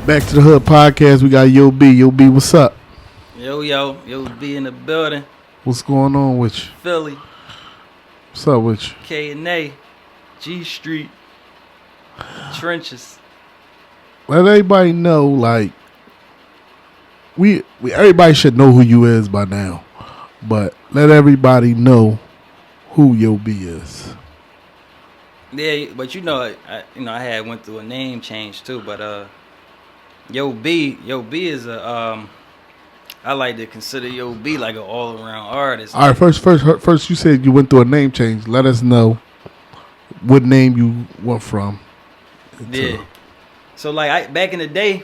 Back to the Hood Podcast. We got YOBEE. YOBEE, what's up? YOBEE in the building. What's going on with you? Philly. What's up with you? K&A, G Street, Trenches. Let everybody know, like, we everybody should know who you is by now, but let everybody know who YOBEE is. Yeah, but I had went through a name change too. But YOBEE is I like to consider YOBEE like an all around artist. All right, first, you said you went through a name change. Let us know what name you went from. Yeah. So like back in the day,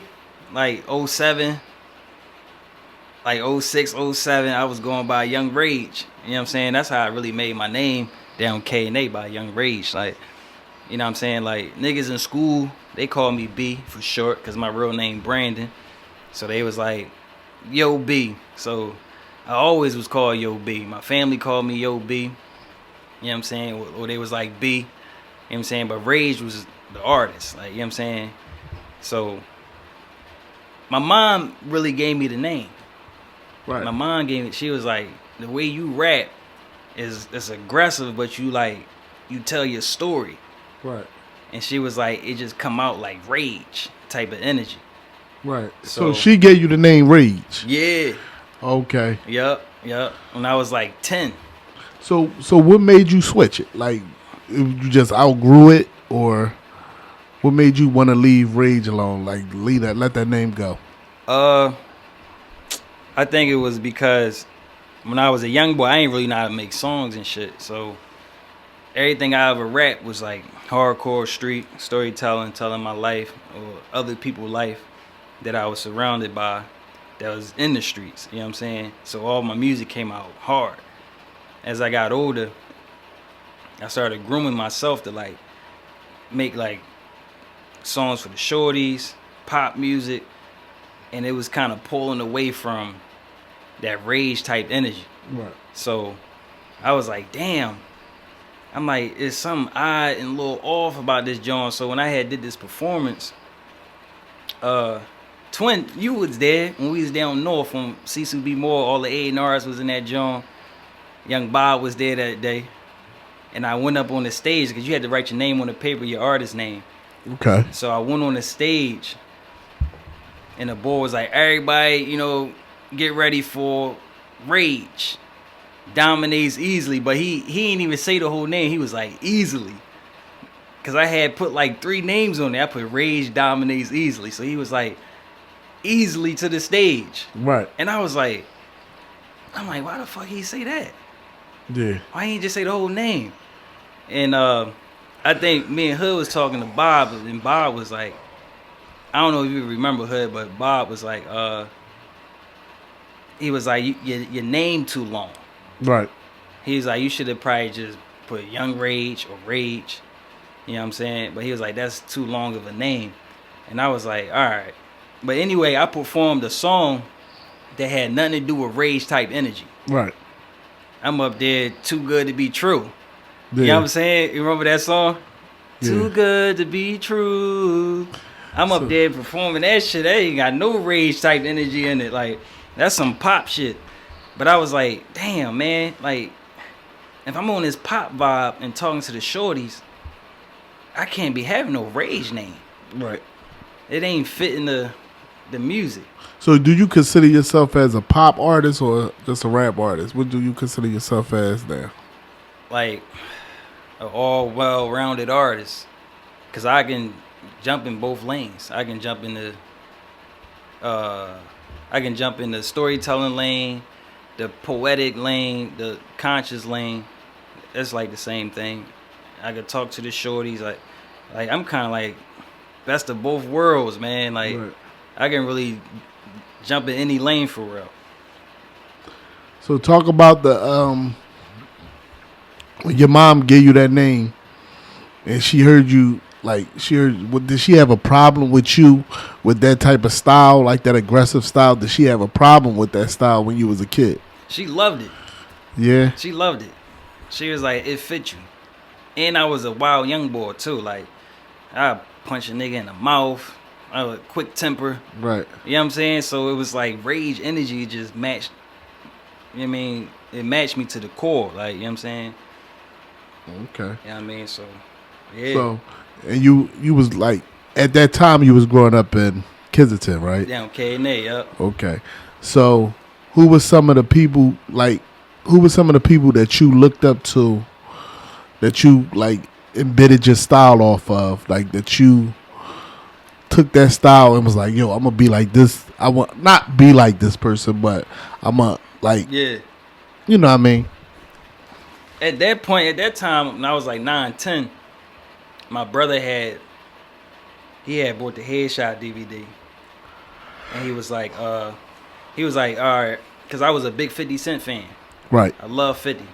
like 07, like 06, 07, I was going by Young Rage. You know what I'm saying? That's how I really made my name down K&A by Young Rage. Like, you know what I'm saying? Like, niggas in school, they call me B for short because my real name Brandon. So they was like, YOBEE. So I always was called YOBEE. My family called me YOBEE. You know what I'm saying? Or they was like B. You know what I'm saying? But Rage was the artist. Like, you know what I'm saying? So my mom really gave me the name. Right. My mom gave me, she was like, the way you rap is aggressive, but you tell your story. Right. And she was like, it just come out like rage type of energy. Right. So she gave you the name Rage. Yeah. Okay. Yep. When I was like 10. So what made you switch it? Like, you just outgrew it, or what made you want to leave Rage alone? Like, let that name go. I think it was because when I was a young boy, I ain't really know how to make songs and shit. So everything I ever rapped was like hardcore street storytelling, telling my life or other people's life that I was surrounded by that was in the streets. You know what I'm saying? So all my music came out hard. As I got older, I started grooming myself to like make like songs for the shorties, pop music, and it was kind of pulling away from that rage type energy. Right. So I was like, damn. I'm like, it's something odd and a little off about this joint. So when I did this performance, Twin, you was there when we was down north from CCB Moore. All the A&Rs was in that joint. Young Bob was there that day. And I went up on the stage because you had to write your name on the paper, your artist name. Okay. So I went on the stage, and the boy was like, everybody, get ready for Rage. Dominates easily, but he didn't even say the whole name. He was like, easily. Because I had put like 3 names on there. I put Rage dominates easily. So he was like, easily to the stage. Right. And I'm like, why the fuck he say that? Yeah. Why he just say the whole name? And I think me and Hood was talking to Bob, and Bob was like, I don't know if you remember Hood, but Bob was like, he was like, your name too long. Right. He was like, you should have probably just put Young Rage or Rage. You know what I'm saying? But he was like, that's too long of a name. And I was like, all right. But anyway, I performed a song that had nothing to do with rage type energy. Right. I'm up there, Too Good to Be True. Yeah. You know what I'm saying? You remember that song? Yeah. Too good to be true. I'm up there performing that shit. That ain't got no rage type energy in it. Like, that's some pop shit. But I was like, damn, man. Like, if I'm on this pop vibe and talking to the shorties, I can't be having no rage name. Right. It ain't fitting the music. So do you consider yourself as a pop artist or just a rap artist? What do you consider yourself as now? Like, an all well-rounded artist. Because I can jump in both lanes. I can jump in the storytelling lane, the poetic lane, the conscious lane. It's like the same thing. I could talk to the shorties. Like I'm kind of like best of both worlds, man. Like, right. I can really jump in any lane for real. So talk about the when your mom gave you that name and she heard you, like, did she have a problem with you with that type of style, like that aggressive style? Did she have a problem with that style when you was a kid? She loved it. Yeah? She loved it. She was like, it fit you. And I was a wild young boy too. Like, I punch a nigga in the mouth, quick temper. Right. You know what I'm saying? So it was like rage energy just matched. You know what I mean? It matched me to the core. Like, you know what I'm saying? Okay. You know what I mean? So, yeah. So, and you was like at that time you was growing up in Kensington, right? Down K&A, yup. Okay. So, who was some of the people like? Who were some of the people that you looked up to? That you like embedded your style off of, like that you took that style and was like, yo, I'm gonna be like this. I want not be like this person, but I'm gonna like, Yeah. you know what I mean? At that point, at that time, when I was like 9, 10, my brother had bought the Headshot DVD, and he was like, all right, because I was a big 50 Cent fan. Right. I love 50.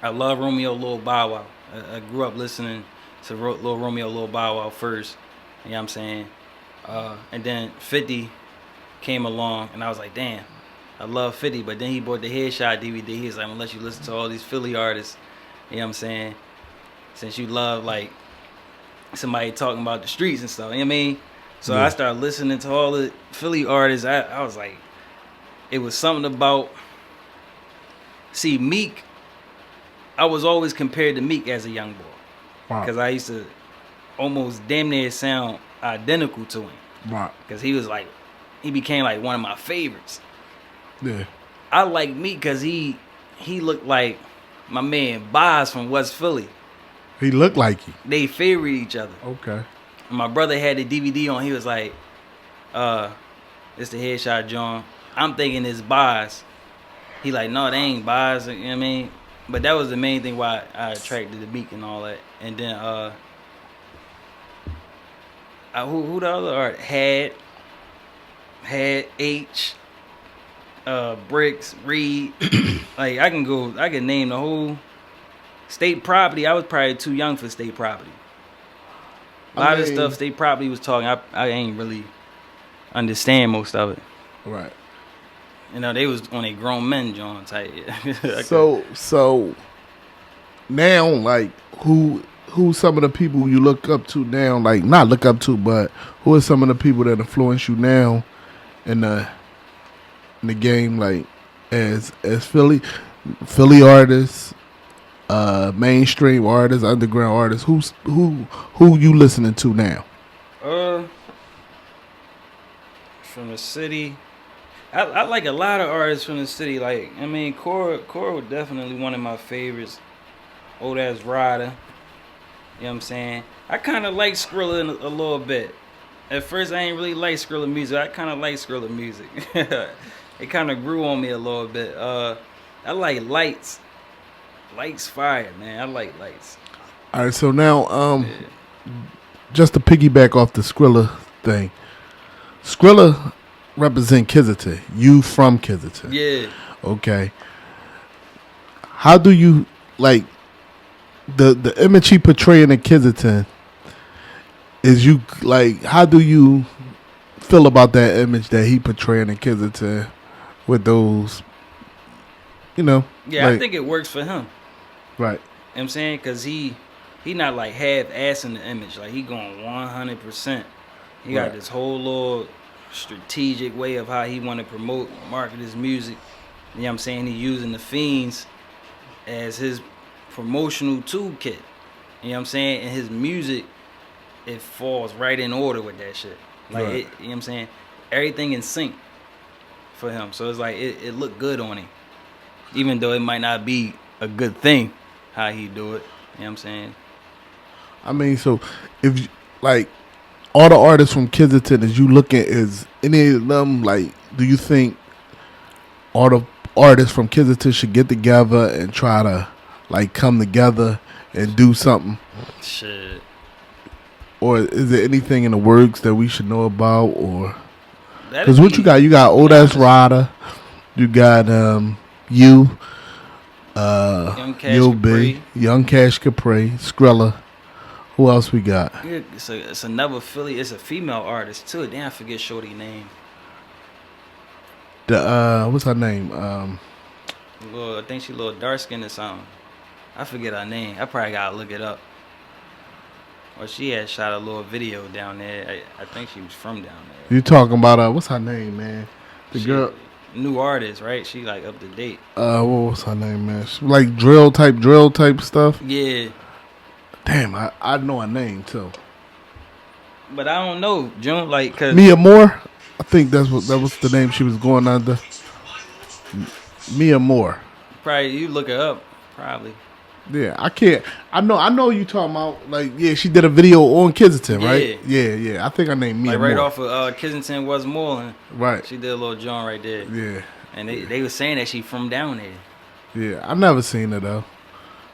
I love Romeo Lil Bow Wow. I grew up listening to Lil Romeo Lil Bow Wow first. You know what I'm saying? And then 50 came along, and I was like, damn, I love 50. But then he bought the Headshot DVD. He was like, I'm going to let you listen to all these Philly artists. You know what I'm saying? Since you love, like, somebody talking about the streets and stuff. You know what I mean? So Yeah. I started listening to all the Philly artists. I was like, it was something about, see, MEEK. I was always compared to MEEK as a young boy. Wow. Because I used to almost damn near sound identical to him. Right. Because he became like one of my favorites. Yeah. I like MEEK because he looked like my man Boz from West Philly. He looked like you. They favored each other. Okay. My brother had the DVD on. He was like, it's the Headshot John. I'm thinking it's Boz. He like, no, they ain't Boz. You know what I mean? But that was the main thing why I attracted to MEEK and all that. And then who the other art had H, Bricks, Reed. Like I can name the whole State Property. I was probably too young for State Property. A lot of stuff State Property was talking, I ain't really understand most of it. Right. You know, they was on a grown men John type. So now, like, who's some of the people you look up to now? Like, not look up to, but who are some of the people that influence you now in the game? Like, as Philly artists, mainstream artists, underground artists. Who you listening to now? From the city. I like a lot of artists from the city. Like, I mean, Cora was definitely one of my favorites. Old ass Rider. You know what I'm saying? I kind of like Skrilla a little bit. At first, I ain't really like Skrilla music. I kind of like Skrilla music. It kind of grew on me a little bit. I like Lights. Lights fire, man. I like Lights. All right, so now, just to piggyback off the Skrilla thing, Skrilla represent Kensington. You from Kensington? Yeah. Okay. How do you like the image he portraying in Kensington? Is you like? How do you feel about that image that he portraying in Kensington with those? You know. Yeah, like, I think it works for him. Right. You know what I'm saying? Because he not like half-assing the image. Like, he going 100%. He got this whole little strategic way of how he want to promote, market his music. You know what I'm saying? He using the Fiends as his promotional toolkit. You know what I'm saying? And his music, it falls right in order with that shit. Like, you know what I'm saying? Everything in sync for him. So it's like, it looked good on him. Even though it might not be a good thing how he do it. You know what I'm saying? I mean, so if like all the artists from Kensington, as you look at, is any of them like? Do you think all the artists from Kensington should get together and try to like come together and do something? Shit. Or is there anything in the works that we should know about? Or because what you got Old Ass Rider, you got YOBEE, Young Cash Capri, Skrilla. Who else we got? It's another Philly. It's a female artist too. Damn, I forget shorty name. What's her name? I think she a little dark skinned or something. I forget her name. I probably gotta look it up. Well, she had shot a little video down there. I think she was from down there. You talking about what's her name, man? The She, girl. new artist, right? She like up to date. What was her name, man? She, like drill type stuff. Yeah. Damn, I know her name too. But I don't know, June, like, cause Mia Moore. I think that was the name she was going under. Mia Moore. probably you look her up, probably. Yeah, I can't. I know you talking about like she did a video on Kensington, right? Yeah. I think her name Mia Like right Moore. off of Kensington, Westmoreland. Right. She did a little joint right there. Yeah. And they were saying that she from down there. Yeah, I never seen her though.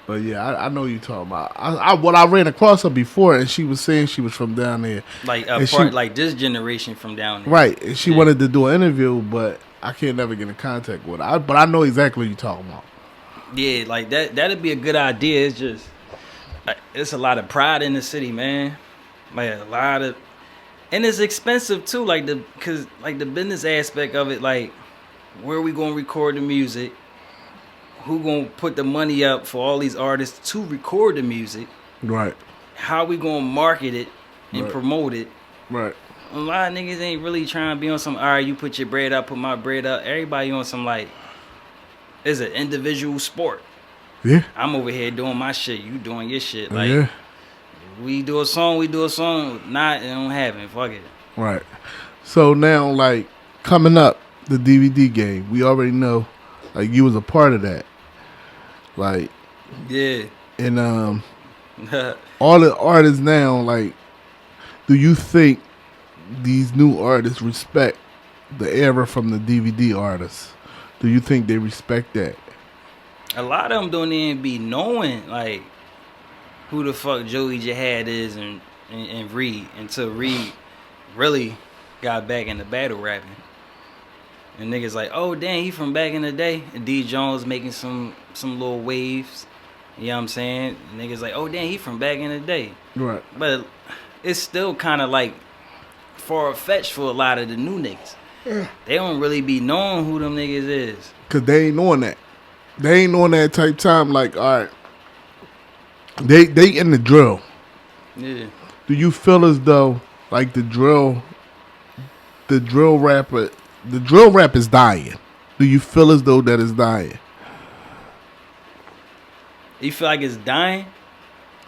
But yeah, I know you talking about. I ran across her before, and she was saying she was from down there. Like like this generation from down there. Right, and she wanted to do an interview, but I can't never get in contact with her. But I know exactly what you're talking about. Yeah, like that'd be a good idea. It's just it's a lot of pride in the city, man. Like a lot of, and it's expensive too. Like the business aspect of it. Like where we gonna record the music? Who gonna put the money up for all these artists to record the music? Right. How we gonna market it and promote it? Right. A lot of niggas ain't really trying to be on some, all right, you put your bread up, put my bread up. Everybody on some like, it's an individual sport. Yeah. I'm over here doing my shit, you doing your shit. Like, yeah. we do a song. Not, it don't happen. Fuck it. Right. So now, like, coming up, the DVD game, we already know, like, you was a part of that. Like, yeah. And all the artists now, like, do you think these new artists respect the era from the DVD artists? Do you think they respect that? A lot of them don't even be knowing, like, who the fuck Joey Jihad is and Reed until Reed really got back into battle rapping. And niggas like, oh, damn, he from back in the day. And D. Jones making some little waves. You know what I'm saying? And niggas like, oh, damn, he from back in the day. Right. But it's still kind of like far-fetched for a lot of the new niggas. Yeah. They don't really be knowing who them niggas is. Because they ain't knowing that. They ain't knowing that type time. Like, all right, they in the drill. Yeah. Do you feel as though, like, the drill rap is dying? Do you feel as though that is dying? You feel like it's dying?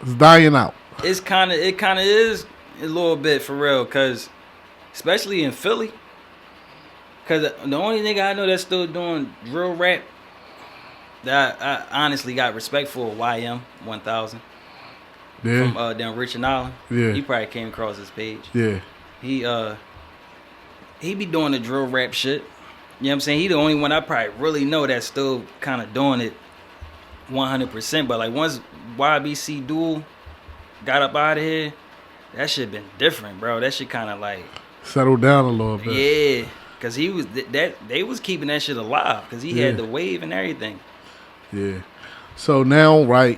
It's dying out. It kind of is a little bit for real, cause especially in Philly, cause the only nigga I know that's still doing drill rap that I honestly got respect for, YM 1000. Yeah. From down Richard Island. Yeah. You probably came across his page. Yeah. He be doing the drill rap shit. You know what I'm saying? He the only one I probably really know that's still kind of doing it 100%. But like once YBC Duel got up out of here, that shit been different, bro. That shit kind of like settled down a little bit. Yeah, cause he was they was keeping that shit alive, cause he had the wave and everything. Yeah. So now, right,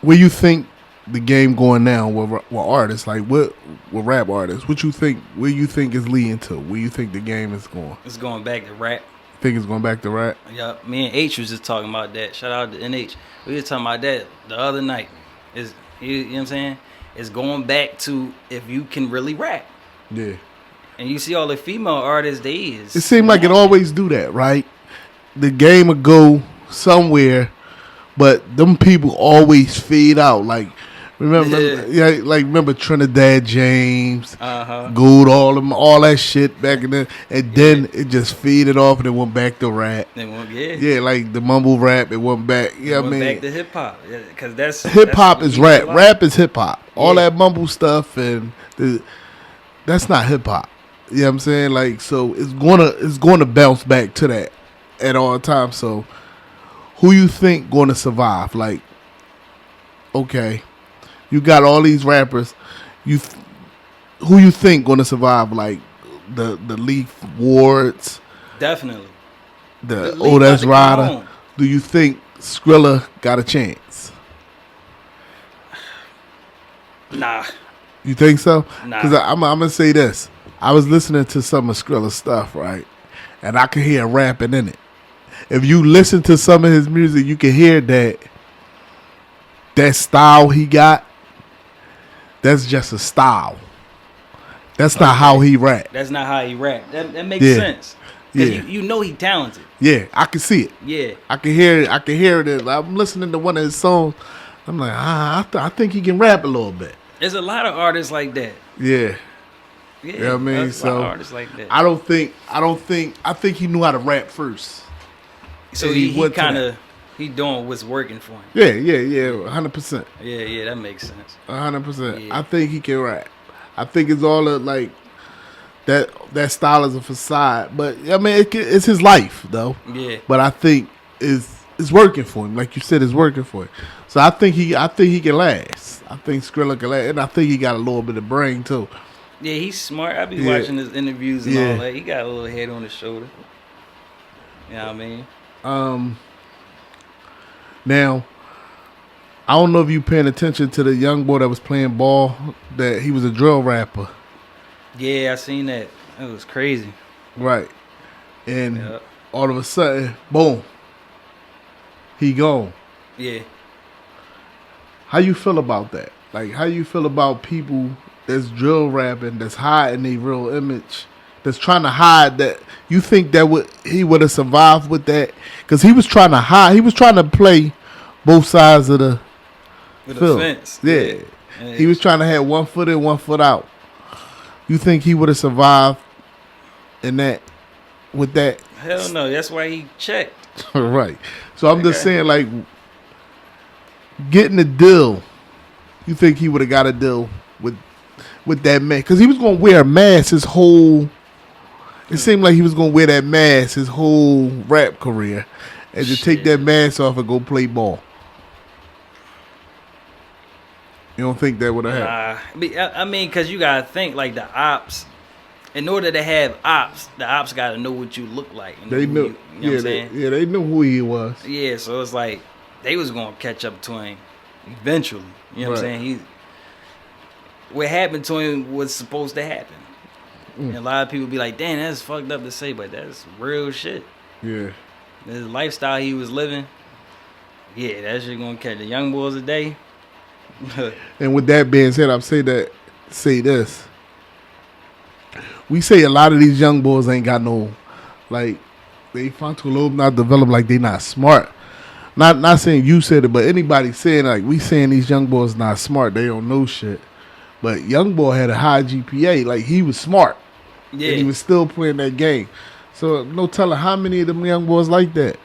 where you think the game going now with artists, like with rap artists, what you think? Where you think is leading to? Where you think the game is going? It's going back to rap. Think it's going back to rap? Yeah, me and H was just talking about that. Shout out to NH. We was talking about that the other night. You know what I'm saying? It's going back to if you can really rap. Yeah. And you see all the female artists, it seemed like it always do that, right? The game would go somewhere, but them people always fade out. Like, remember Trinidad James, Good, all that shit back in then, and then it just faded off and it went back to rap. Yeah, like the mumble rap, it went back. Yeah, I mean, back to hip hop, because that's hip hop is rap. Rap is hip hop. All that mumble stuff and that's not hip hop. You know what I'm saying? Like, so it's gonna bounce back to that at all times. So, who you think gonna survive? Like, okay. You got all these rappers. Who you think gonna survive? Like the Leaf Wards, definitely. That's Ryder. Do you think Skrilla got a chance? Nah. You think so? Nah. Because I'm gonna say this. I was listening to some of Skrilla's stuff, right, and I could hear rapping in it. If you listen to some of his music, you can hear that style he got. that's just a style. That's not how he rap. That's not how he rap. That makes Yeah. sense. Cause Yeah. you know he talented. Yeah, I can see it. Yeah. I can hear it. I can hear it. I'm listening to one of his songs. I'm like, I think he can rap a little bit. There's a lot of artists like that. Yeah. Yeah. You know what I mean? There's a lot of So artists like that. I think he knew how to rap first. So And he went to kind that. of he doing what's working for him. Yeah, 100%. Yeah, that makes sense. 100%. Yeah. I think he can rap. I think it's all like that style is a facade, but I mean it's his life though. Yeah. But I think it's working for him, like you said, it's working for him. So I think he can last. I think Skrilla can last, and I think he got a little bit of brain too. Yeah, he's smart. I be Yeah. watching his interviews and Yeah. all that. He got a little head on his shoulder. You know what I mean? Now, I don't know if you paying attention to the young boy that was playing ball. That he was a drill rapper, Yeah, I seen that. That was crazy. right? And Yeah. all of a sudden, boom, he gone. Yeah. How you feel about that? Like, how you feel about people that's drill rapping, that's hiding their real image, that's trying to hide that? You think that he would have survived with that? Because he was trying to hide. He was trying to play both sides of the With field. the fence. Yeah. Yeah. He was trying to have 1 foot in, 1 foot out. You think he would have survived in that, with that? Hell no. That's why he checked. Right. So I'm just Okay. saying, like, getting a deal, you think he would have got a deal with that man? Because he was going to wear a mask his whole, it seemed like he was going to wear that mask his whole rap career and to take Shit. that mask off and go play ball. You don't think that would have happened? I mean, because you got to think, like, the ops, in order to have ops, the ops got to know what you look like. And They who knew. You know what I'm saying? They knew who he was. Yeah, so it's like they was gonna catch up to him eventually. You know what I'm Right. saying? What happened to him was supposed to happen. And a lot of people be like, "Damn, that's fucked up to say, but that's real shit." Yeah. The lifestyle he was living, yeah, that shit gonna catch the young boys today. And with that being said, I'm say this. We say a lot of these young boys ain't got no, like, they frontal lobe not developed, like they not smart. Not saying you said it, but anybody saying, like, we saying these young boys not smart, they don't know shit. But young boy had a high GPA, like he was smart. Yeah, And he was still playing that game. So no telling how many of them young boys like that.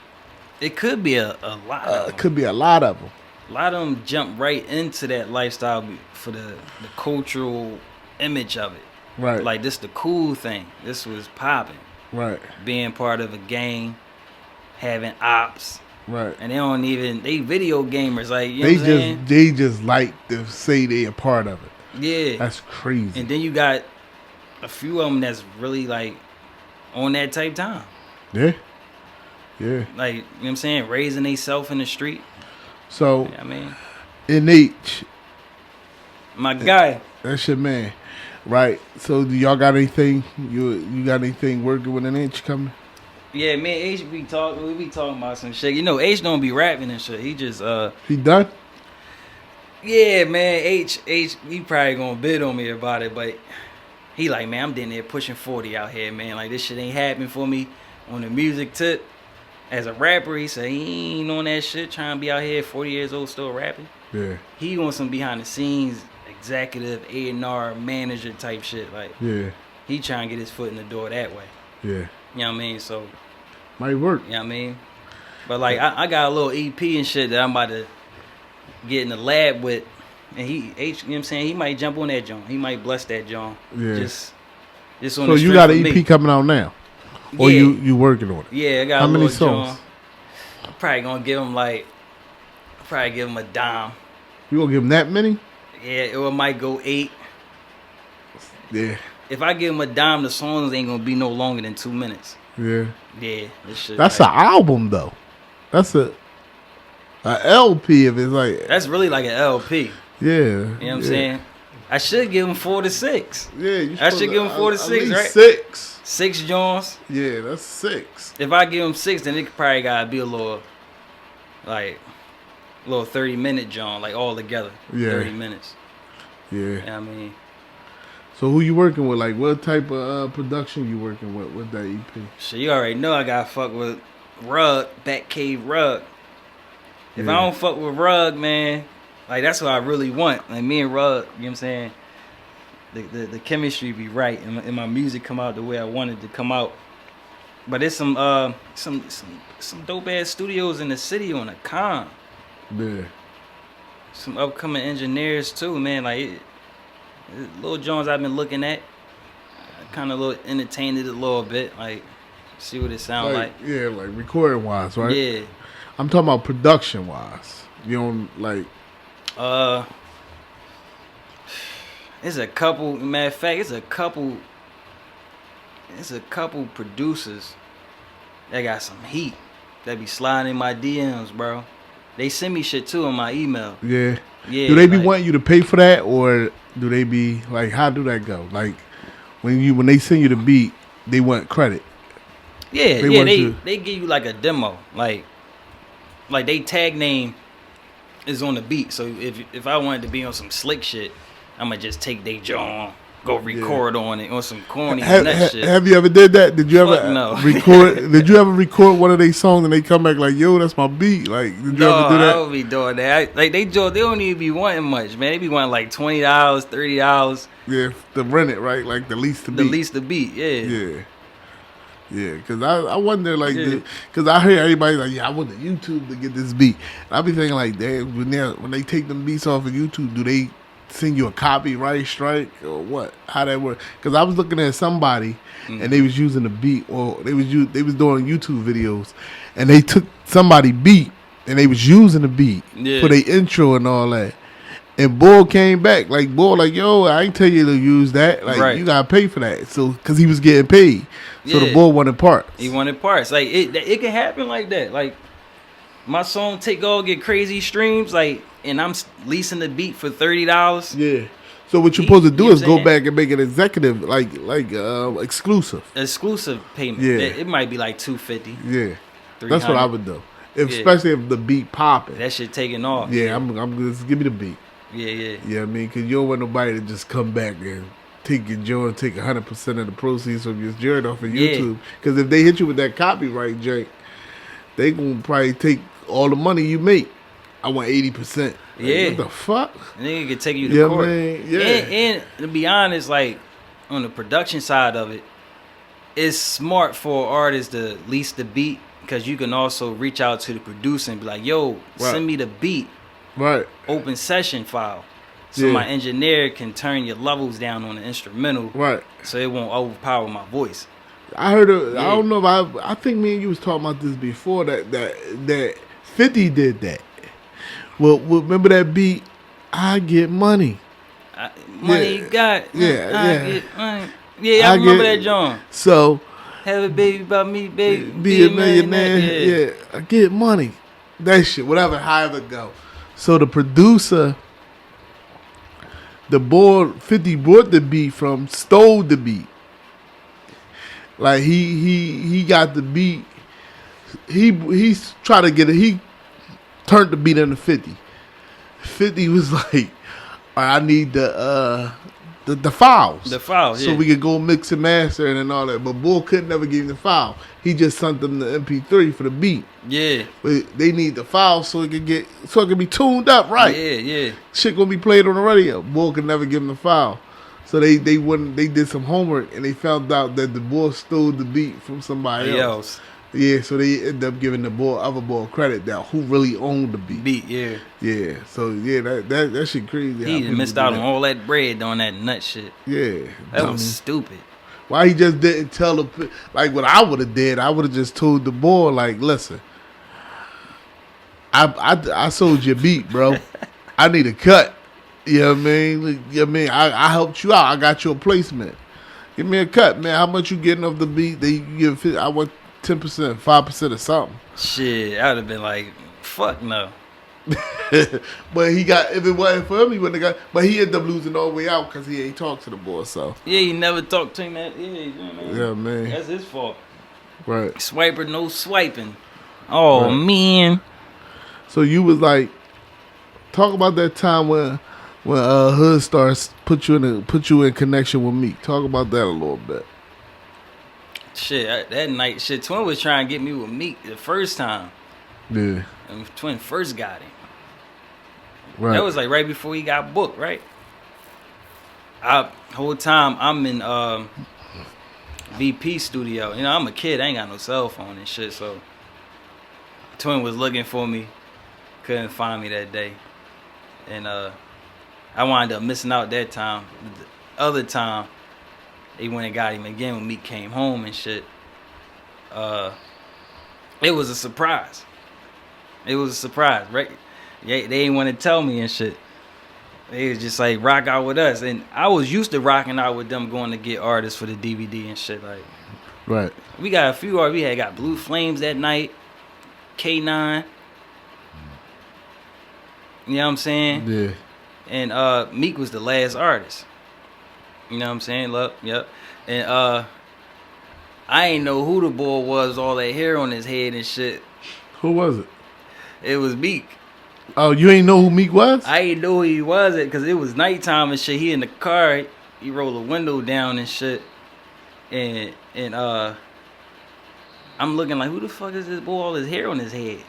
it could be a lot. Of It them. could be a lot of them. A lot of them jump right into that lifestyle for the cultural image of it. Right. Like this, the cool thing. This was popping. Right. Being part of a gang, having ops, Right. and they video gamers, like, you know what I'm saying? They just like to say they a part of it. Yeah. That's crazy. And then you got a few of them that's really like on that type time. Yeah. Yeah. Like, you know what I'm saying? Raising themselves in the street. So You know what I mean? NH, My guy. that's your man. Right. So do y'all got anything? You got anything working with NH coming? Yeah, man, H we be talking about some shit. You know, H don't be rapping and shit. He just He done? yeah, man, H he probably gonna bid on me about it, but he like, man, I'm down there pushing 40 out here, man. Like, this shit ain't happening for me on the music tip. As a rapper, he said he ain't on that shit, trying to be out here 40 years old still rapping. Yeah. He wants some behind the scenes executive A&R manager type shit. Like, Yeah. he trying to get his foot in the door that way. Yeah. You know what I mean? So, Might work. you know what I mean? But like, I got a little EP and shit that I'm about to get in the lab with. And you know what I'm saying? He might jump on that joint. He might bless that joint. Yeah. Just on So the you got strength an of EP me. coming out now? Or Yeah. you working on it? Yeah, I got How a many little songs? joint. I'm probably gonna give him a dime. You gonna give him that many? Yeah, it might go 8. Yeah. If I give him a dime, the songs ain't gonna be no longer than 2 minutes. Yeah. Yeah, this shit. That's like, an album though. That's a LP if it's like That's really like an LP. yeah. You know what I'm saying? I should give him 4 to 6. Yeah, you I should give him 4 to at 6, least right? 6. 6 joints. Yeah, that's 6. If I give him 6, then it could probably gotta be a little 30-minute joint, like all together. Yeah. 30 minutes. Yeah. You know what I mean? So who you working with? Like, what type of production you working with that EP? So you already know I gotta fuck with Rug, Batcave Rug. If I Yeah. don't fuck with Rug, man, like that's what I really want. Like me and Rug, you know what I'm saying? The chemistry be right and my music come out the way I wanted to come out. But there's some dope ass studios in the city on the con. Yeah. Some upcoming engineers too, man. Like little Jones I've been looking at. Kind of little entertained it a little bit, like see what it sound like. Yeah, like recording wise, right? Yeah. I'm talking about production wise. You don't like. It's a couple. Matter of fact, it's a couple producers that got some heat that be sliding in my DMs, bro. They send me shit too in my email. Yeah. Yeah. Do they be wanting you to pay for that, or do they be like, how do that go? Like when they send you the beat, they want credit. Yeah, they give you like a demo, like they tag name is on the beat. So if I wanted to be on some slick shit, I'ma just take they John, go record on it on some corny nut shit. Have you ever did that? Did you ever no. record? Did you ever record one of their songs and they come back like, yo, that's my beat? Like, did you ever do that? I don't be doing that. They don't even be wanting much, man. They be wanting like $20, $30. Yeah, to rent it, right? Like the least to beat. The least to beat, yeah. Yeah. Yeah, because I wonder, like, because I hear everybody like, yeah, I went to YouTube to get this beat. And I be thinking, like, damn, when they take them beats off of YouTube, do they send you a copyright strike or what? How that work? Because I was looking at somebody and they was using the beat, or they was doing YouTube videos, and they took somebody beat and they was using the beat for their intro and all that. And Bull came back, like, yo, I ain't tell you to use that. Like, you gotta pay for that. So, because he was getting paid. So the Bull wanted parts. He wanted parts. Like, it can happen like that. Like, my song get crazy streams, like, and I'm leasing the beat for $30. Yeah. So what you're supposed to do is go back and make it executive, like exclusive. Exclusive payment. Yeah. It might be like $250. Yeah. That's what I would do. Especially if the beat popping. That shit taking off. Yeah, I'm just give me the beat. Yeah. Yeah, you know what I mean? Because you don't want nobody to just come back and take your joint and take 100% of the proceeds from your joint off of YouTube. Because if they hit you with that copyright joint, they gonna probably take all the money you make. I want 80%. Like, yeah. What the fuck? And they can take you to court. Man? Yeah. And to be honest, like, on the production side of it, it's smart for artists to lease the beat, because you can also reach out to the producer and be like, yo, send me the beat. Right. Open session file. So my engineer can turn your levels down on the instrumental. Right. So it won't overpower my voice. I heard I don't know if I think me and you was talking about this before, that 50 did that. Well, remember that beat, I Get Money. Money you got. I get money. Yeah, I remember that, John. So have a baby about me, baby. Be a millionaire. Yeah, I get money. That shit, whatever, however it go. So the producer, the boy 50 brought the beat from, stole the beat. Like he got the beat. He's trying to get it. He turned the beat into 50. 50 was like, I need the files. The files, so we could go mix and master and all that. But Bull couldn't never give him the file. He just sent them the MP3 for the beat. Yeah. But they need the file so it can be tuned up right. Yeah. Shit gonna be played on the radio. Bull could never give him the file. So they did some homework and they found out that the Bull stole the beat from somebody else. Yeah, so they ended up giving the other boy credit that who really owned the beat. Yeah. So that shit crazy. He missed out on all that bread on that nut shit. Yeah. That was stupid. Why he just didn't tell the, like, what I would have did? I would have just told the boy, like, listen, I sold your beat, bro. I need a cut. You know what I mean? I helped you out. I got you a placement. Give me a cut, man. How much you getting off the beat? I want 10%, 5% or something. Shit, I would have been like, fuck no. But if it wasn't for him, he wouldn't have got. But he ended up losing all the way out because he ain't talked to the boy. So he never talked to him. Man. That's his fault. Right. Swiper, no swiping. Oh man. So you was like, talk about that time when when Hood starts put you in connection with Meek. Talk about that a little bit. Shit, that night, shit, Twin was trying to get me with Meek the first time. Yeah. And Twin first got him. Right. That was like right before he got booked, right? Whole time I'm in VP studio. You know, I'm a kid. I ain't got no cell phone and shit. So Twin was looking for me. Couldn't find me that day. And I wound up missing out that time. The other time, they went and got him again when Meek came home and shit. It was a surprise. It was a surprise, right? They didn't want to tell me and shit. They was just like, rock out with us. And I was used to rocking out with them, going to get artists for the DVD and shit. Like, right. We got a few artists. We got Blue Flames that night, K9. You know what I'm saying? Yeah. And Meek was the last artist. You know what I'm saying? Look, yep. And I ain't know who the boy was, all that hair on his head and shit. Who was it? It was Meek. Oh, you ain't know who Meek was? I ain't know who he was because it was nighttime and shit. He in the car, he rolled the window down and shit. And I'm looking like, who the fuck is this boy, all his hair on his head?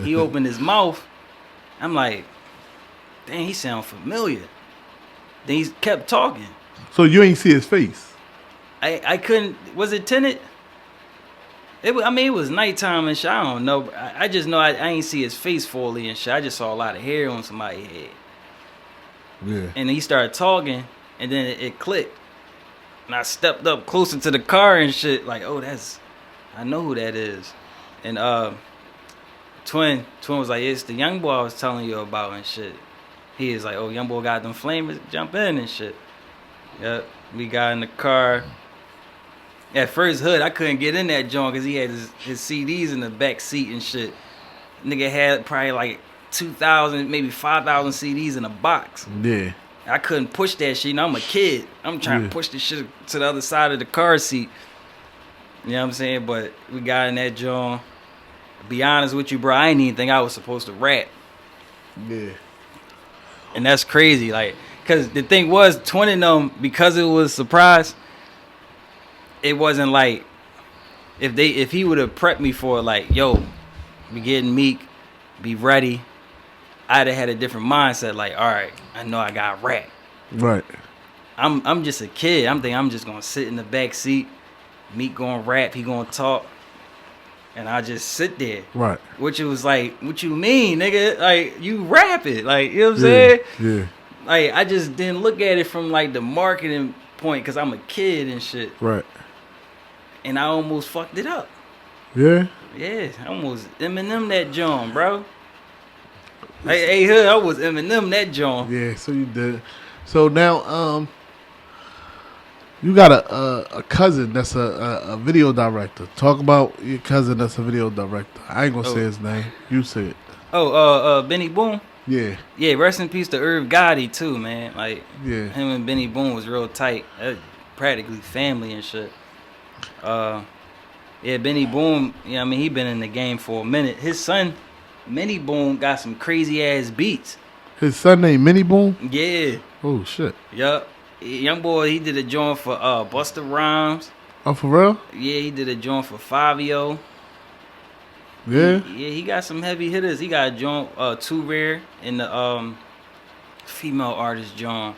He opened his mouth. I'm like, dang, he sound familiar. Then he kept talking. So you ain't see his face? I couldn't, was it tinted? It was nighttime and shit. I don't know. I just know I ain't see his face fully and shit. I just saw a lot of hair on somebody's head. Yeah. And he started talking, and then it clicked. And I stepped up closer to the car and shit. Like, oh, I know who that is. And Twin was like, it's the young boy I was telling you about and shit. He is like, oh, young boy got them flamers, jump in and shit. Yep. We got in the car. At first, Hood, I couldn't get in that joint because he had his CDs in the back seat and shit. Nigga had probably like 2,000, maybe 5,000 CDs in a box. Yeah. I couldn't push that shit. You know, I'm a kid. I'm trying to push this shit to the other side of the car seat. You know what I'm saying? But we got in that joint. Be honest with you, bro, I didn't even think I was supposed to rap. Yeah. And that's crazy. Like, because the thing was, Twin and them, because it was a surprise, it wasn't like if he would have prepped me for like, yo, we getting Meek, be ready, I'd have had a different mindset. Like, all right, I know I got rap. Right. I'm just a kid. I'm thinking I'm just gonna sit in the back seat. Meek gonna rap. He gonna talk, and I just sit there. Right. Which it was like, what you mean, nigga? Like, you rap it. Like, you know what I'm saying? Yeah. Like, I just didn't look at it from like the marketing point because I'm a kid and shit. Right. And I almost fucked it up. Yeah. Yeah, I almost Eminem that John, bro. Hey, Hood, I was Eminem that John. Yeah, so you did. So now, you got a cousin that's a video director. Talk about your cousin that's a video director. I ain't gonna say his name. You say it. Oh, Benny Boone. Yeah. Yeah, rest in peace to Irv Gotti too, man. Like, Yeah. him and Benny Boone was real tight. Practically family and shit. Yeah, Benny Boone, you know what I mean, he been in the game for a minute. His son, Minnie Boone, got some crazy ass beats. His son named Minnie Boone? Yeah. Oh shit. Yup. Young boy, he did a joint for Busta Rhymes. Oh, for real? Yeah, he did a joint for Fabio. Yeah. He got some heavy hitters. He got a joint, Too Rare, and the female artist joint.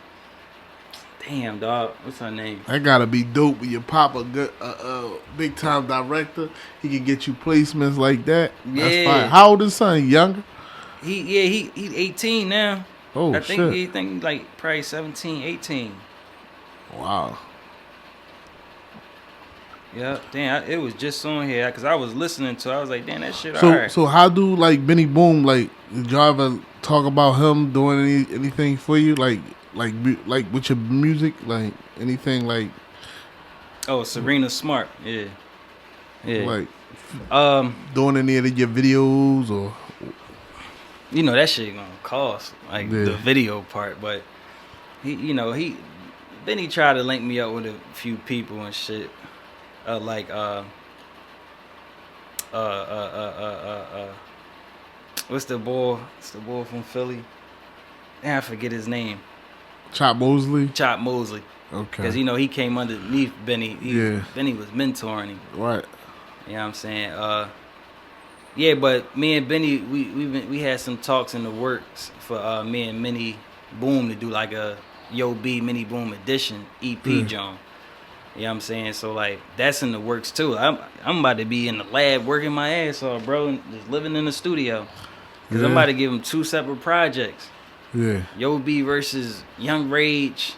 Damn, dog. What's her name? That gotta be dope when your papa good big time director. He can get you placements like that. Yeah. That's fine. How old is son? Younger? He's 18 now. Oh, I think shit. he think like probably 17, 18. Wow. Yeah, damn, it was just on here because I was listening to it. I was like, damn, that shit So alright. so how do like Benny Boom, like, did y'all ever talk about him doing anything for you? Like with your music? Like anything like Oh, Serena Smart. Yeah. Yeah. like doing any of your videos or you know that shit gonna cost, like the video part, but Benny tried to link me up with a few people and shit. What's the boy? It's the boy from Philly. I forget his name. Chop Mosley. Chop Mosley. Okay. Because, he came underneath Benny. Benny was mentoring him. Right. You know what I'm saying? Yeah, but me and Benny, we had some talks in the works for me and Minnie Boom to do like a YOBEE Mini Boom edition EP John. You know what I'm saying? So like that's in the works too. I'm about to be in the lab working my ass off, bro, and just living in the studio. Cause I'm about to give him 2 separate projects. Yeah. YOBEE versus Young Rage,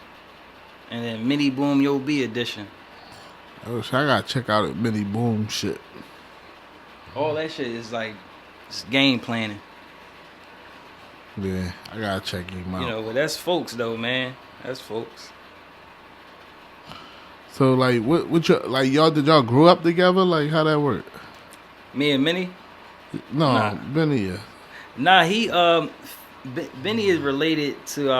and then Mini Boom YOBEE edition. Oh, so I gotta check out that Mini Boom shit. All that shit is like it's game planning. Yeah, I gotta check him out. But that's folks though, man. That's folks. So like, what y'all did y'all grow up together? Like, how that work? Me and Minnie? No, Benny. Yeah. Nah, he Benny is related to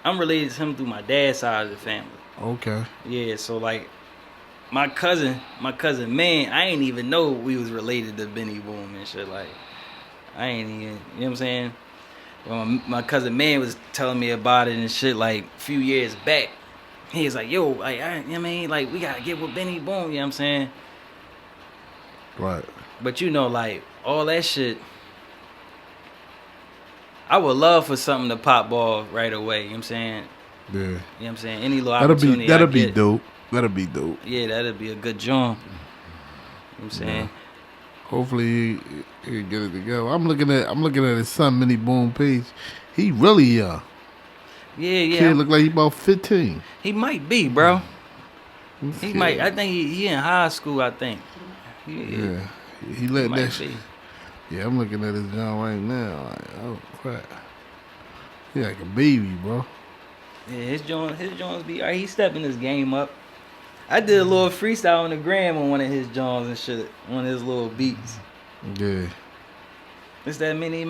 I'm related to him through my dad's side of the family. Okay. Yeah, so like my cousin man, I ain't even know we was related to Benny Boom and shit. Like I ain't even, you know what I'm saying? My cousin man was telling me about it and shit like a few years back. He was like, yo, like, you know what I mean? Like, we gotta get with Benny Boom, you know what I'm saying? Right. But like, all that shit, I would love for something to pop off right away, you know what I'm saying? Yeah. You know what I'm saying? Any little opportunity that'll be dope. That'll be dope. Yeah, that'll be a good joint. You know what I'm saying? Yeah. Hopefully he can get it together. I'm looking at his son Mini Boom page. He really young. Yeah. Kid look like he about 15. He might be, bro. He might. I think he in high school. I think. Yeah. He let that shit. Yeah, I'm looking at his John right now. Like, oh crap. He like a baby, bro. Yeah, his Jones be. He's stepping his game up. I did a little freestyle on the gram on one of his Jones and shit. One of his little beats. Yeah. It's that mini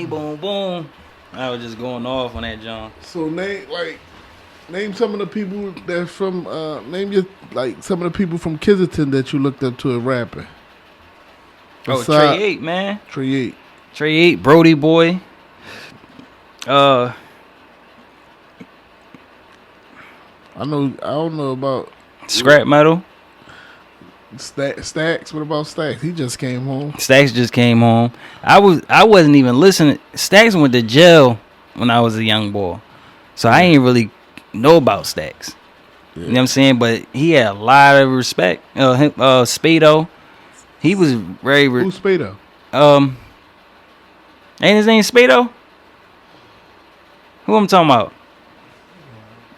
boom boom. I was just going off on that John. So name some of the people that's from some of the people from Kensington that you looked up to in rapping. Trey 8, man. Trey 8, Brody Boy. I don't know about Scrap Metal. Stacks. What about Stacks? He just came home. Stacks just came home. I wasn't even listening. Stacks went to jail when I was a young boy, so I ain't really know about Stacks. Yeah. You know what I'm saying? But he had a lot of respect. Spado, he was very. Who's Spado? Ain't his name Spado? Who I'm talking about?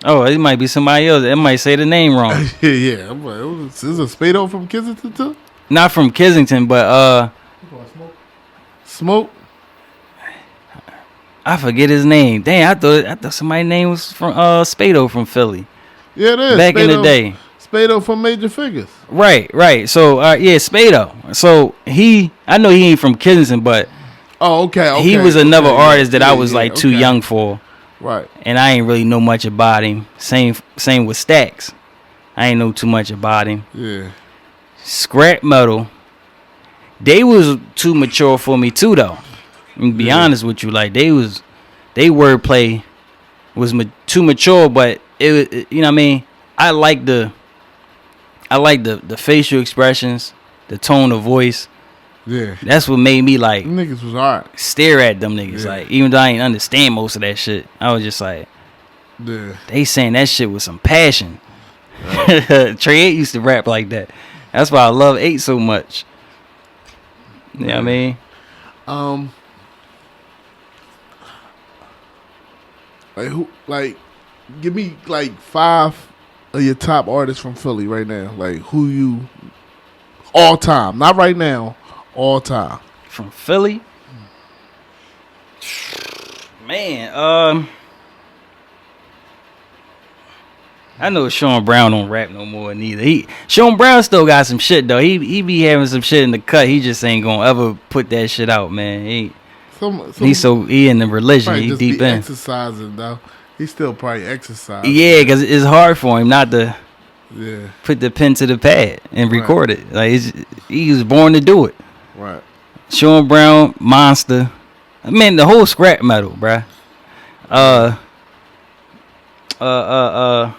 Oh, it might be somebody else. It might say the name wrong. yeah. I'm like, is a Spado from Kensington too? Not from Kensington, but Smoke. I forget his name. Dang, I thought somebody's name was from Spado from Philly. Yeah, it is. Back in the day. Spado from Major Figures. Right. So yeah, Spado. So I know he ain't from Kensington, but okay. He was another artist that I was too young for. Right. And I ain't really know much about him. Same with Stacks. I ain't know too much about him. Yeah. Scrap Metal. They was too mature for me too, though. To be honest with you, like they wordplay was too mature, but it you know what I mean. I like the facial expressions, the tone of voice. Yeah, that's what made me like them niggas was hard. Stare at them niggas, like even though I ain't understand most of that shit, I was just like, they saying that shit with some passion. Trey 8 used to rap like that. That's why I love 8 so much. You know what I mean? Give me 5 of your top artists from Philly right now. Like who you all time, not right now. All time. From Philly? Man, I know Sean Brown don't rap no more neither. Sean Brown still got some shit though. He be having some shit in the cut. He just ain't gonna ever put that shit out, man. He in the religion. He deep in. Exercising though. He still probably exercising. Yeah, because it's hard for him not to put the pen to the pad and record it. Like he was born to do it. Right. Sean Brown, Monster. I mean, the whole Scrap Metal, bruh. Uh, uh, uh,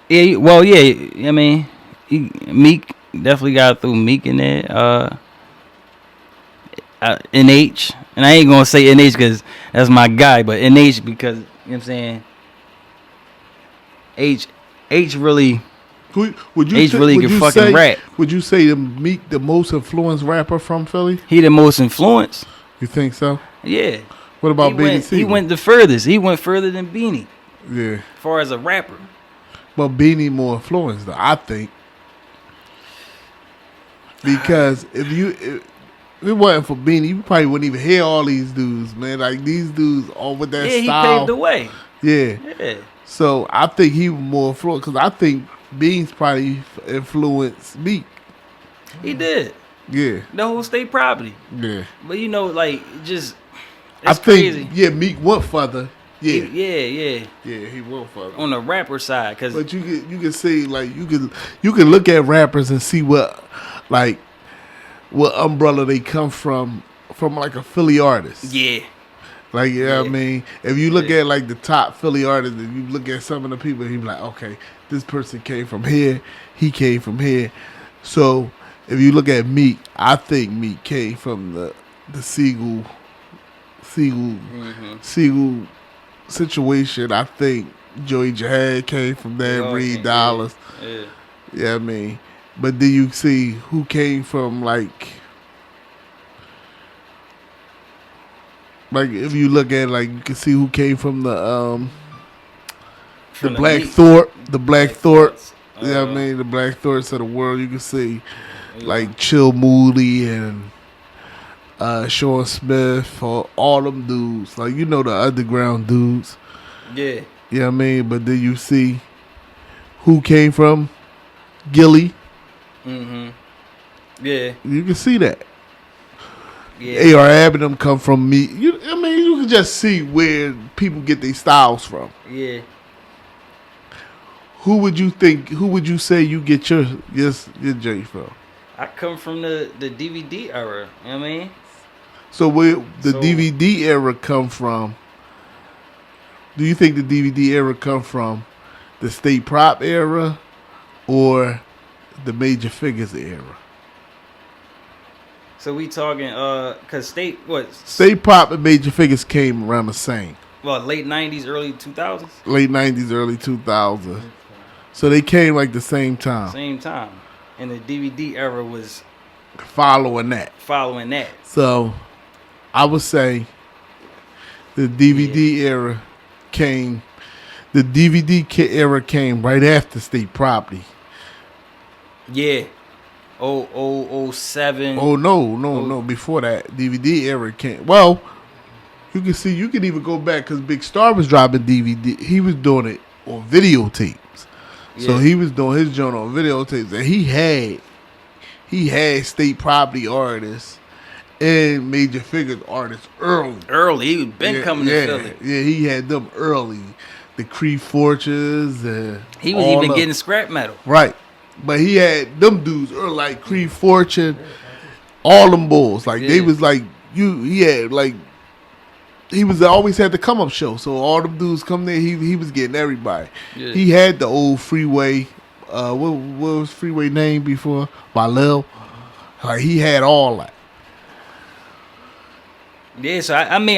yeah. Well, yeah. I mean, Meek definitely got through Meek in there. NH, and I ain't gonna say NH because that's my guy, but NH because you know what I'm saying. H really Would you H really would can you fucking say rap. would you say the Meek the most influenced rapper from Philly? He the most influenced. You think so? Yeah. What about Beanie He Siegel? went the furthest. He went further than Beanie Yeah, as far as a rapper. but Beanie more influenced though, I think, because if it wasn't for Beanie, you probably wouldn't even hear all these dudes, man. Like these dudes, all with that Yeah, he style. paved the way. Yeah. Yeah. So I think he was more influenced because I think Beans probably influenced Meek. He did. Yeah. The whole state property. Yeah. But you know, like just I it's think crazy. yeah, Meek went further. Yeah. Yeah. Yeah, he went further. On the rapper side, cause But you can see like you can look at rappers and see what umbrella they come from like a Philly artist. yeah. Like Yeah. I mean, if you look at like the top Philly artists, and you look at some of the people, you be like, okay, this person came from here, he came from here. So if you look at Meek, I think Meek came from the Siegel situation. I think Joey Jihad came from there, Reed Dollars. Yeah. Yeah, I mean, but then you see who came from like if you look at like you can see who came from the Black Meek. Thorpe, the Black Thorpe. Thoughts. Yeah, I mean the Black Thorpes of the world. You can see like Chill Moody and Sean Smith, or all them dudes. Like you know the underground dudes. Yeah. You know what I mean? But then you see who came from Gilly. Mm-hmm. Yeah. You can see that. Yeah. A.R. Abbott come from me. I mean, you can just see where people get their styles from. Yeah. Who would you say you get your J from? I come from the DVD era. You know what I mean? So where the DVD era come from? Do you think the DVD era come from the State Prop era or the Major Figures era? So we talking cause State Prop and Major Figures came around the same. Well, late 90s, early 2000s? Late 90s, early 2000s. So they came like the same time. Same time. And the DVD era was following that. So I would say the DVD era came right after State Property. Yeah. 07. Oh no! Before that, DVD era came. Well, you can even go back because Big Star was dropping DVD. He was doing it on videotapes, so he was doing his joint on videotapes, and he had State Property artists and Major Figures artists early. He was been coming to Philly. Yeah, he had them early. The Cree Fortunes. He was even getting scrap metal. Right. But he had them dudes early, like Cree Fortune, all them bulls. Like they was like he was always had the come up show. So all them dudes come there, he was getting everybody. Yeah. He had the old Freeway, what was Freeway name before? Balil. Like he had all that. Yeah, so I'm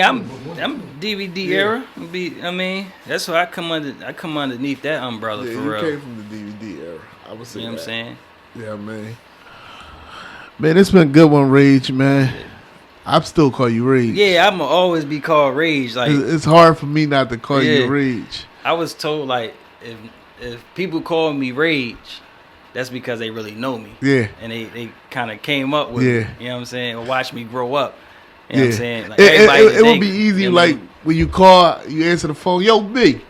DVD era. I mean, that's why I come underneath that umbrella for real. You came from the DVD era. I would say you know what I'm saying? Yeah, man. Man, it's been a good one, Rage, man. I still call you Rage. Yeah, I'ma always be called Rage. Like it's hard for me not to call you Rage. I was told like if people call me Rage, that's because they really know me. Yeah. And they kind of came up with me. You know what I'm saying? Or watch me grow up. You know what I'm saying? Like, it would be easy, you know, like when you call, you answer the phone, yo, B.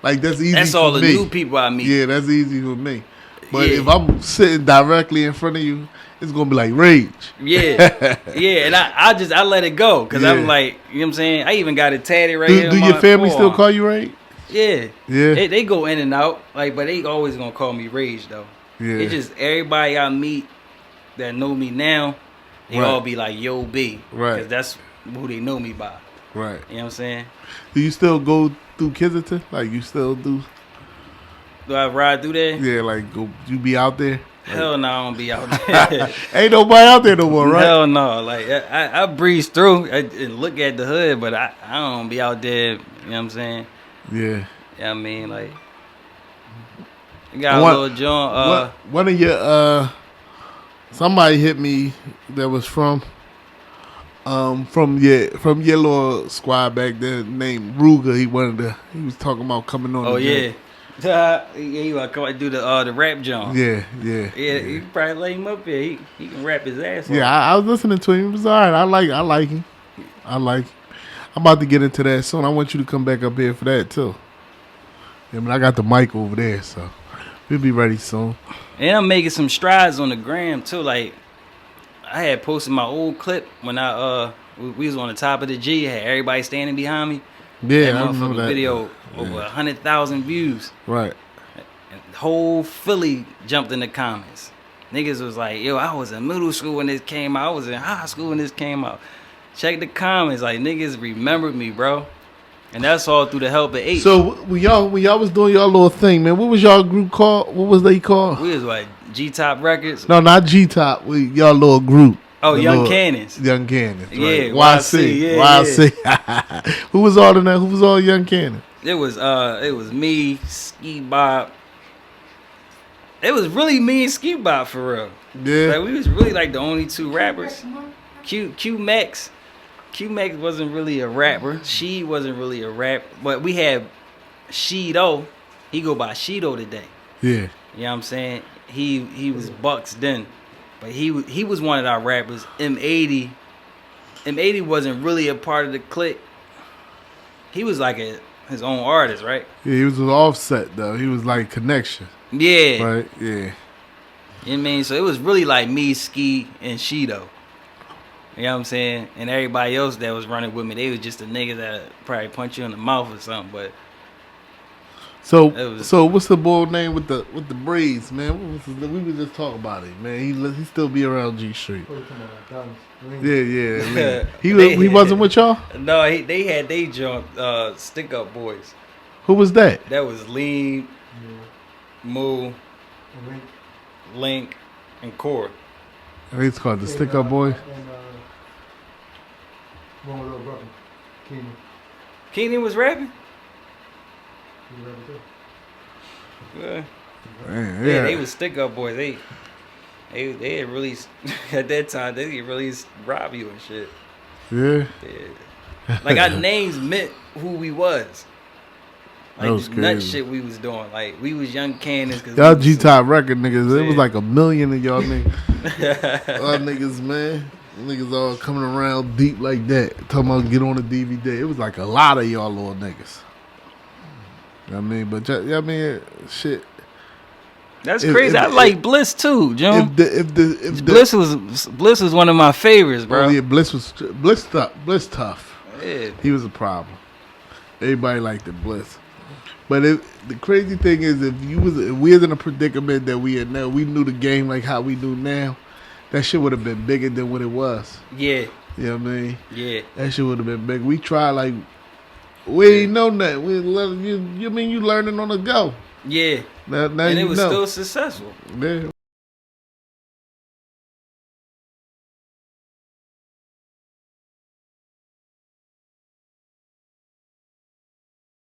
Like that's easy. That's all for the me. new people I meet. Yeah, that's easy for me. But if I'm sitting directly in front of you, it's gonna be like Rage. Yeah, yeah, and I let it go because I'm like, you know what I'm saying. I even got it tatted right here. Do your family still call you Rage? Yeah, yeah. They go in and out, like, but they always gonna call me Rage though. Yeah, it's just everybody I meet that know me now, they all be like YOBEE, right? Because who they know me by. Right. You know what I'm saying? Do you still go through Kensington? Like you still do? Do I ride through there? Yeah, like go. You be out there? Hell no, I don't be out there. Ain't nobody out there no more, right? Hell no. Like I breeze through and look at the hood, but I don't be out there. You know what I'm saying? Yeah. Yeah, I mean, like, you got a little joint. One of your somebody hit me that was from your little squad back there named Ruger. He was talking about coming on. Oh the yeah. game. He want to come and do the rap joint. Yeah. Yeah, you can probably lay him up here. He can rap his ass off. Yeah, I was listening to him. It was all right. I like him. I'm about to get into that soon. I want you to come back up here for that too. Yeah, I got the mic over there, so we'll be ready soon. And I'm making some strides on the gram too. Like I had posted my old clip when we was on the top of the G. Had everybody standing behind me. Yeah, that I remember that video over 100,000 views. Right. And the whole Philly jumped in the comments. Niggas was like, yo, I was in middle school when this came out. I was in high school when this came out. Check the comments. Like, niggas remembered me, bro. And that's all through the help of H. So when y'all was doing y'all little thing, man, what was y'all group called? What was they called? We was like G-Top Records. No, not G-Top. Y'all little group. Oh, Young Cannons. Young Cannons. Right. Yeah, YC. Yeah. Who was all in that? Who was all Young Cannons? It was me, Ski Bob. It was really me and Ski Bob for real. Yeah. Like we was really like the only two rappers. Q Max wasn't really a rapper. She wasn't really a rap. But we had Shido. He go by Shido today. Yeah. You know what I'm saying? He was Bucks then. But he was one of our rappers. M80 wasn't really a part of the clique. He was like his own artist, right? Yeah, he was an Offset though. He was like Connection. Yeah. Right. Yeah. You know what I mean? So it was really like me, Ski, and Shido. You know what I'm saying? And everybody else that was running with me, they was just the niggas that probably punch you in the mouth or something. But so what's the boy name with the braids, man? We was just talking about it, man. He still be around G Street. Yeah. He wasn't with y'all. No, they had they jump Stick Up Boys. Who was that? That was Lean, Moo, Link, and Core. I think it's called the Stick Up Boys. One little brother, Keenan. Keenan was rapping. He rapping too. Yeah. Man, Yeah, they was Stick Up Boys. They had really at that time they could really rob you and shit. Yeah. Like our names meant who we was. Like That was this nut crazy. shit we was doing. Like we was Young Cannons. Y'all G-Top record niggas. It was Yeah. like 1 million of y'all niggas. Y'all niggas, man. Niggas all coming around deep like that. Talking about get on the DVD. It was like a lot of y'all little niggas. You know what I mean? But I mean, shit. That's crazy. I like Bliss too, John. Bliss was one of my favorites, bro. Oh, yeah, Bliss tough. Yeah. He was a problem. Everybody liked the Bliss. But the crazy thing is, if we was in a predicament that we in now, we knew the game like how we do now, that shit would have been bigger than what it was. Yeah. You know what I mean? Yeah. That shit would have been big. We tried like we ain't know nothing. You mean you learning on the go? Yeah. Now And it you was know. still successful. Yeah.